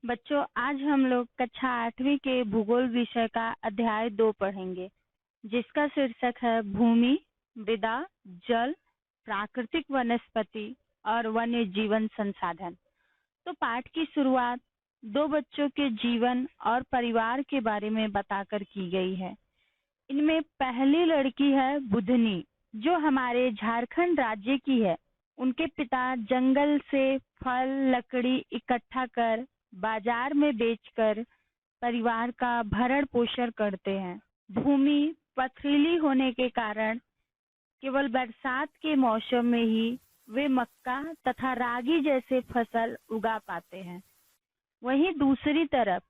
बच्चों, आज हम लोग कक्षा 8वीं के भूगोल विषय का अध्याय 2 पढ़ेंगे, जिसका शीर्षक है भूमि, मृदा, जल, प्राकृतिक वनस्पति और वन्य जीवन संसाधन। तो पाठ की शुरुआत 2 बच्चों के जीवन और परिवार के बारे में बताकर की गई है। इनमें पहली लड़की है बुधनी, जो हमारे झारखंड राज्य की है। उनके पिता जंगल से फल लकड़ी इकट्ठा कर बाजार में बेचकर परिवार का भरण पोषण करते हैं। भूमि पथरीली होने के कारण केवल बरसात के मौसम में ही वे मक्का तथा रागी जैसे फसल उगा पाते हैं। वहीं दूसरी तरफ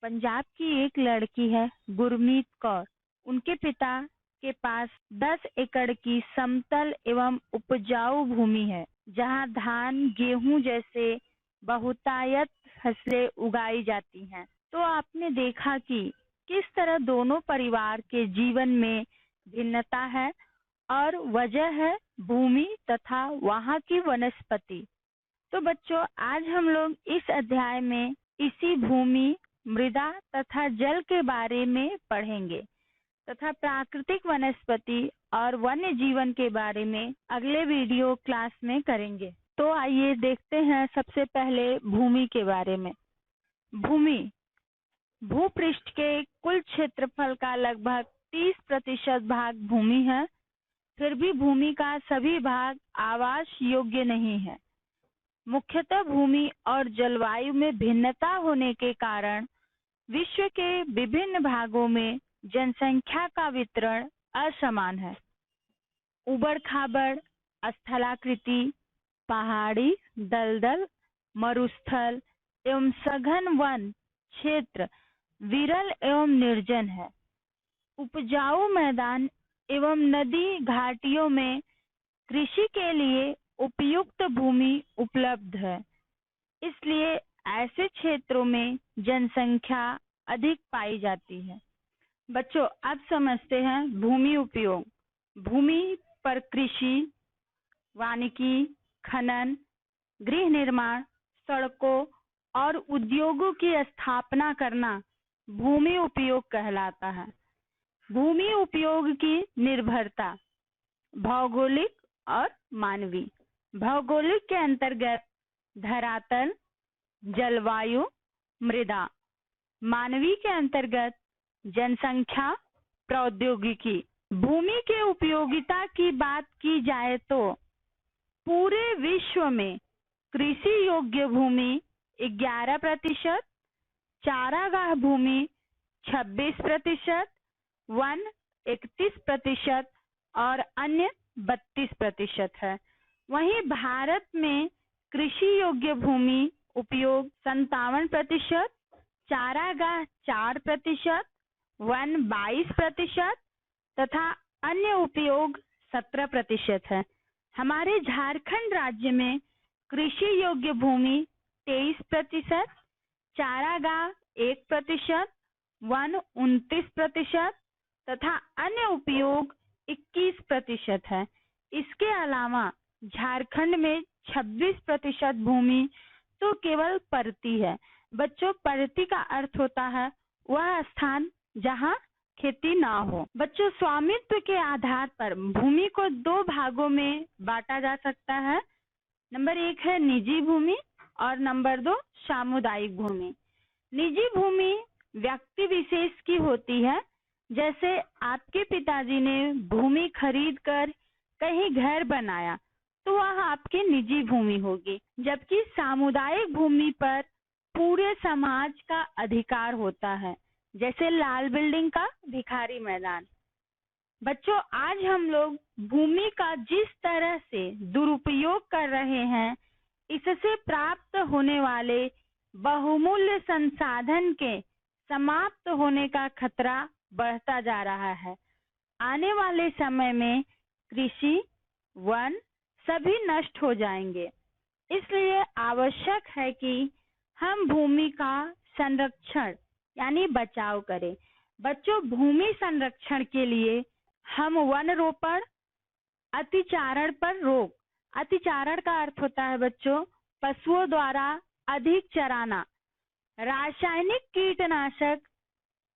पंजाब की एक लड़की है गुरमीत कौर। उनके पिता के पास 10 एकड़ की समतल एवं उपजाऊ भूमि है, जहां धान गेहूं जैसे बहुतायत फसलें उगाई जाती हैं। तो आपने देखा कि किस तरह दोनों परिवार के जीवन में भिन्नता है और वजह है भूमि तथा वहां की वनस्पति। तो बच्चों, आज हम लोग इस अध्याय में इसी भूमि, मृदा तथा जल के बारे में पढ़ेंगे तथा प्राकृतिक वनस्पति और वन्य जीवन के बारे में अगले वीडियो क्लास में करेंगे। तो आइए देखते हैं सबसे पहले भूमि के बारे में। भूमि भूपृष्ठ के कुल क्षेत्रफल का लगभग 30% भाग भूमि है। फिर भी भूमि का सभी भाग आवास योग्य नहीं है। मुख्यतः भूमि और जलवायु में भिन्नता होने के कारण विश्व के विभिन्न भागों में जनसंख्या का वितरण असमान है। उबड़-खाबड़, स्थलाकृति, पहाड़ी, दलदल, मरुस्थल एवं सघन वन क्षेत्र विरल एवं निर्जन है। उपजाऊ मैदान एवं नदी घाटियों में कृषि के लिए उपयुक्त भूमि उपलब्ध है। इसलिए ऐसे क्षेत्रों में जनसंख्या अधिक पाई जाती है। बच्चों, अब समझते हैं भूमि उपयोग। भूमि पर कृषि, वानिकी, खनन, गृह निर्माण, सड़कों और उद्योगों की स्थापना करना भूमि उपयोग कहलाता है। भूमि उपयोग की निर्भरता भौगोलिक और मानवीय। भौगोलिक के अंतर्गत धरातल, जलवायु, मृदा। मानवीय के अंतर्गत जनसंख्या, प्रौद्योगिकी। भूमि के उपयोगिता की बात की जाए तो पूरे विश्व में कृषि योग्य भूमि 11%, चारागाह भूमि 26%, वन 31% और अन्य 32% है। वहीं भारत में कृषि योग्य भूमि उपयोग 57%, चारागाह 4%, वन 22% तथा अन्य उपयोग 17% है। हमारे झारखंड राज्य में कृषि योग्य भूमि 23%, चारागाह 1%, वन 29% तथा अन्य उपयोग 21% है। इसके अलावा झारखंड में 26% भूमि तो केवल परती है। बच्चों, परती का अर्थ होता है वह स्थान जहां खेती ना हो। बच्चों, स्वामित्व के आधार पर भूमि को 2 भागों में बांटा जा सकता है। नंबर 1 है निजी भूमि और नंबर 2 सामुदायिक भूमि। निजी भूमि व्यक्ति विशेष की होती है। जैसे आपके पिताजी ने भूमि खरीद कर कहीं घर बनाया तो वह आपकी निजी भूमि होगी। जबकि सामुदायिक भूमि पर पूरे समाज का अधिकार होता है, जैसे लाल बिल्डिंग का भिखारी मैदान। बच्चों, आज हम लोग भूमि का जिस तरह से दुरुपयोग कर रहे हैं, इससे प्राप्त होने वाले बहुमूल्य संसाधन के समाप्त होने का खतरा बढ़ता जा रहा है। आने वाले समय में कृषि, वन सभी नष्ट हो जाएंगे। इसलिए आवश्यक है कि हम भूमि का संरक्षण यानी बचाव करें। बच्चों, भूमि संरक्षण के लिए हम वन रोपण, अतिचारण पर रोक। अतिचारण का अर्थ होता है बच्चों पशुओं द्वारा अधिक चराना। रासायनिक कीटनाशक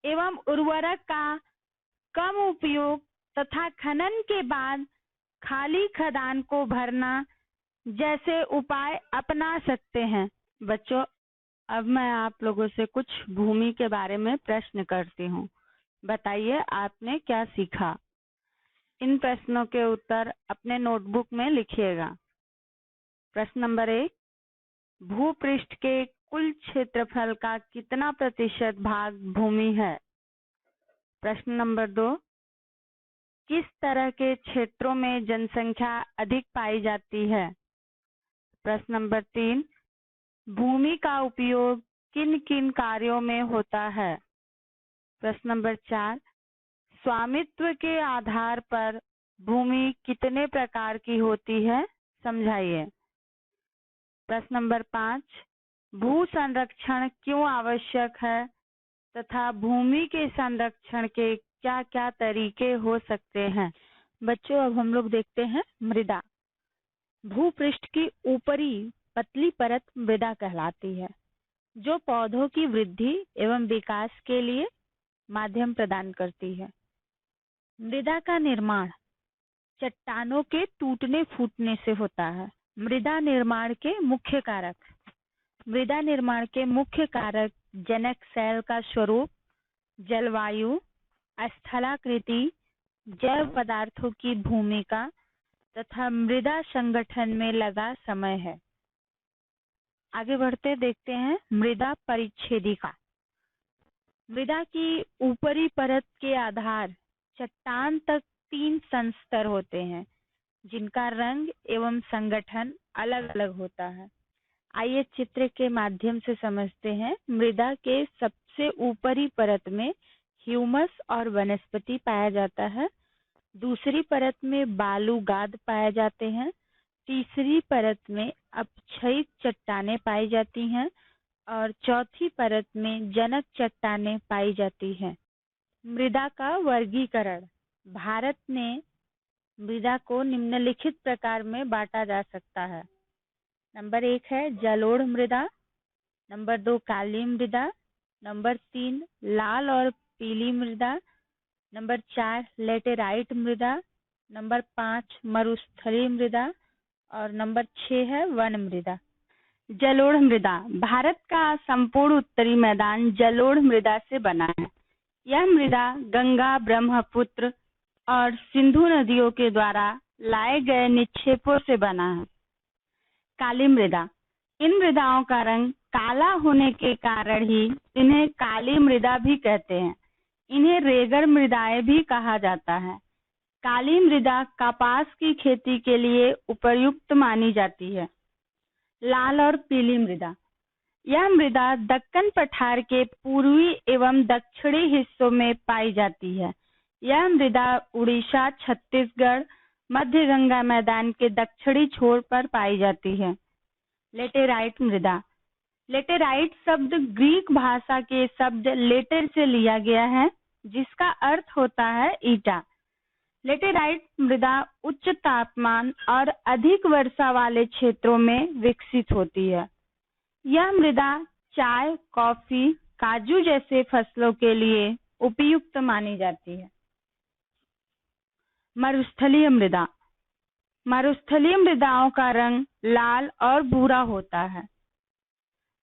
एवं उर्वरक का कम उपयोग तथा खनन के बाद खाली खदान को भरना जैसे उपाय अपना सकते हैं। बच्चों, अब मैं आप लोगों से कुछ भूमि के बारे में प्रश्न करती हूँ। बताइए आपने क्या सीखा। इन प्रश्नों के उत्तर अपने नोटबुक में लिखिएगा। प्रश्न नंबर 1, भूपृष्ठ के कुल क्षेत्रफल का कितना प्रतिशत भाग भूमि है? प्रश्न नंबर 2, किस तरह के क्षेत्रों में जनसंख्या अधिक पाई जाती है? प्रश्न नंबर 3, भूमि का उपयोग किन किन कार्यों में होता है? प्रश्न नंबर 4, स्वामित्व के आधार पर भूमि कितने प्रकार की होती है? समझाइए। प्रश्न नंबर 5, भू संरक्षण क्यों आवश्यक है तथा भूमि के संरक्षण के क्या क्या तरीके हो सकते हैं? बच्चों, अब हम लोग देखते हैं मृदा। भूपृष्ठ की ऊपरी पतली परत मृदा कहलाती है, जो पौधों की वृद्धि एवं विकास के लिए माध्यम प्रदान करती है। मृदा का निर्माण चट्टानों के टूटने फूटने से होता है। मृदा निर्माण के मुख्य कारक जनक शैल का स्वरूप, जलवायु, स्थलाकृति, जैव पदार्थों की भूमिका तथा मृदा संगठन में लगा समय है। आगे बढ़ते देखते हैं मृदा परिच्छेदिका। मृदा की ऊपरी परत के आधार चट्टान तक 3 संस्तर होते हैं, जिनका रंग एवं संगठन अलग अलग होता है। आइए चित्र के माध्यम से समझते हैं। मृदा के सबसे ऊपरी परत में ह्यूमस और वनस्पति पाया जाता है। दूसरी परत में बालू गाद पाए जाते हैं। तीसरी परत में अपक्षयित चट्टानें पाई जाती हैं और चौथी परत में जनक चट्टानें पाई जाती हैं। मृदा का वर्गीकरण। भारत में मृदा को निम्नलिखित प्रकार में बांटा जा सकता है। नंबर 1 है जलोढ़ मृदा, नंबर 2 काली मृदा, नंबर 3 लाल और पीली मृदा, नंबर 4 लेटेराइट मृदा, नंबर 5 मरुस्थलीय मृदा और नंबर 6 है वन मृदा। जलोढ़ मृदा। भारत का संपूर्ण उत्तरी मैदान जलोढ़ मृदा से बना है। यह मृदा गंगा, ब्रह्मपुत्र और सिंधु नदियों के द्वारा लाए गए निक्षेपों से बना है। काली मृदा। इन मृदाओं का रंग काला होने के कारण ही इन्हें काली मृदा भी कहते हैं। इन्हें रेगड़ मृदाएं भी कहा जाता है। काली मृदा कपास की खेती के लिए उपयुक्त मानी जाती है। लाल और पीली मृदा। यह मृदा दक्कन पठार के पूर्वी एवं दक्षिणी हिस्सों में पाई जाती है। यह मृदा उड़ीसा, छत्तीसगढ़, मध्य गंगा मैदान के दक्षिणी छोर पर पाई जाती है। लेटेराइट मृदा। लेटेराइट शब्द ग्रीक भाषा के शब्द लेटर से लिया गया है, जिसका अर्थ होता है ईटा। लेटेराइट मृदा उच्च तापमान और अधिक वर्षा वाले क्षेत्रों में विकसित होती है। यह मृदा चाय, कॉफी, काजू जैसे फसलों के लिए उपयुक्त मानी जाती है। मरुस्थलीय मृदा। मरुस्थलीय मृदाओं का रंग लाल और भूरा होता है।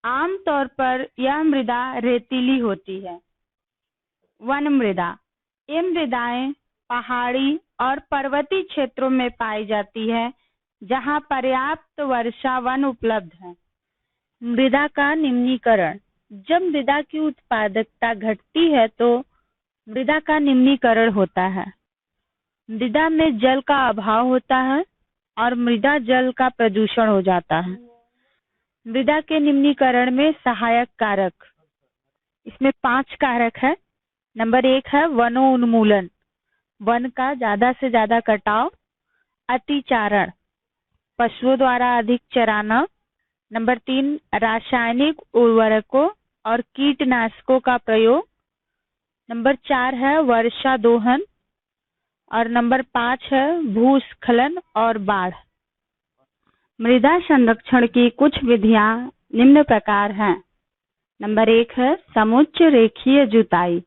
आमतौर पर यह मृदा रेतीली होती है। वन मृदा। ये मृदाएं पहाड़ी और पर्वतीय क्षेत्रों में पाई जाती है, जहां पर्याप्त वर्षा वन उपलब्ध है। मृदा का निम्नीकरण। जब मृदा की उत्पादकता घटती है तो मृदा का निम्नीकरण होता है। मृदा में जल का अभाव होता है और मृदा जल का प्रदूषण हो जाता है। मृदा के निम्नीकरण में सहायक कारक। इसमें 5 कारक है। नंबर 1 है वनोन्मूलन। वन का ज्यादा से ज्यादा कटाव। अतिचारण, पशुओं द्वारा अधिक चराना। नंबर 3 रासायनिक उर्वरकों और कीटनाशकों का प्रयोग। नंबर 4 है वर्षा दोहन और नंबर 5 है भूस्खलन और बाढ़। मृदा संरक्षण की कुछ विधियां निम्न प्रकार हैं। नंबर 1 है समुच्च रेखीय जुताई।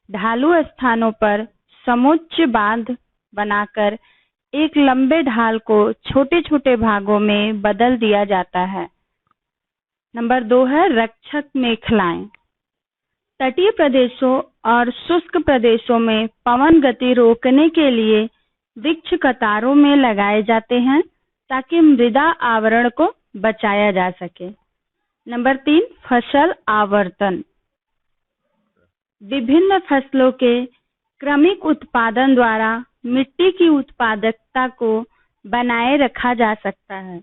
ढालू स्थानों पर समुच्च बांध बनाकर एक लंबे ढाल को छोटे छोटे भागों में बदल दिया जाता है। नंबर 2 है रक्षक मेखलाएं। तटीय प्रदेशों और शुष्क प्रदेशों में पवन गति रोकने के लिए वृक्ष कतारों में लगाए जाते हैं ताकि मृदा आवरण को बचाया जा सके। नंबर 3 फसल आवर्तन। विभिन्न फसलों के क्रमिक उत्पादन द्वारा मिट्टी की उत्पादकता को बनाए रखा जा सकता है।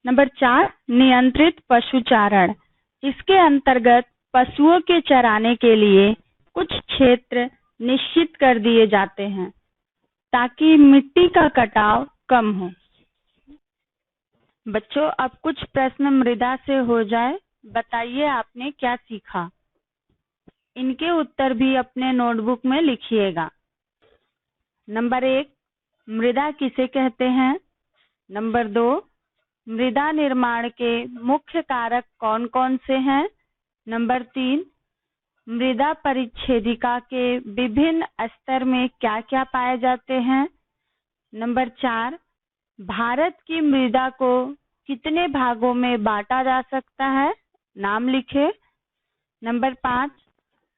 नंबर 4 नियंत्रित पशुचारण। इसके अंतर्गत पशुओं के चराने के लिए कुछ क्षेत्र निश्चित कर दिए जाते हैं ताकि मिट्टी का कटाव कम हो। बच्चों, अब कुछ प्रश्न मृदा से हो जाए। बताइए आपने क्या सीखा। इनके उत्तर भी अपने नोटबुक में लिखिएगा। नंबर 1 मृदा किसे कहते हैं। नंबर 2 मृदा निर्माण के मुख्य कारक कौन कौन से हैं। नंबर 3 मृदा परिच्छेदिका के विभिन्न स्तर में क्या क्या पाए जाते हैं। नंबर 4 भारत की मृदा को कितने भागों में बांटा जा सकता है, नाम लिखे। नंबर 5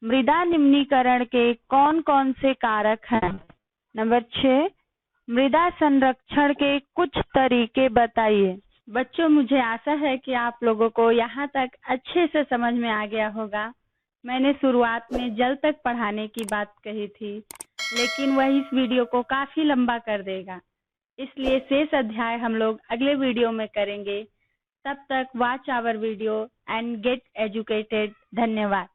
मृदा निम्नीकरण के कौन कौन से कारक हैं। नंबर 6 मृदा संरक्षण के कुछ तरीके बताइए। बच्चों, मुझे आशा है कि आप लोगों को यहाँ तक अच्छे से समझ में आ गया होगा। मैंने शुरुआत में जल तक पढ़ाने की बात कही थी, लेकिन वह इस वीडियो को काफी लंबा कर देगा, इसलिए शेष अध्याय हम लोग अगले वीडियो में करेंगे। तब तक watch our video and get educated. धन्यवाद।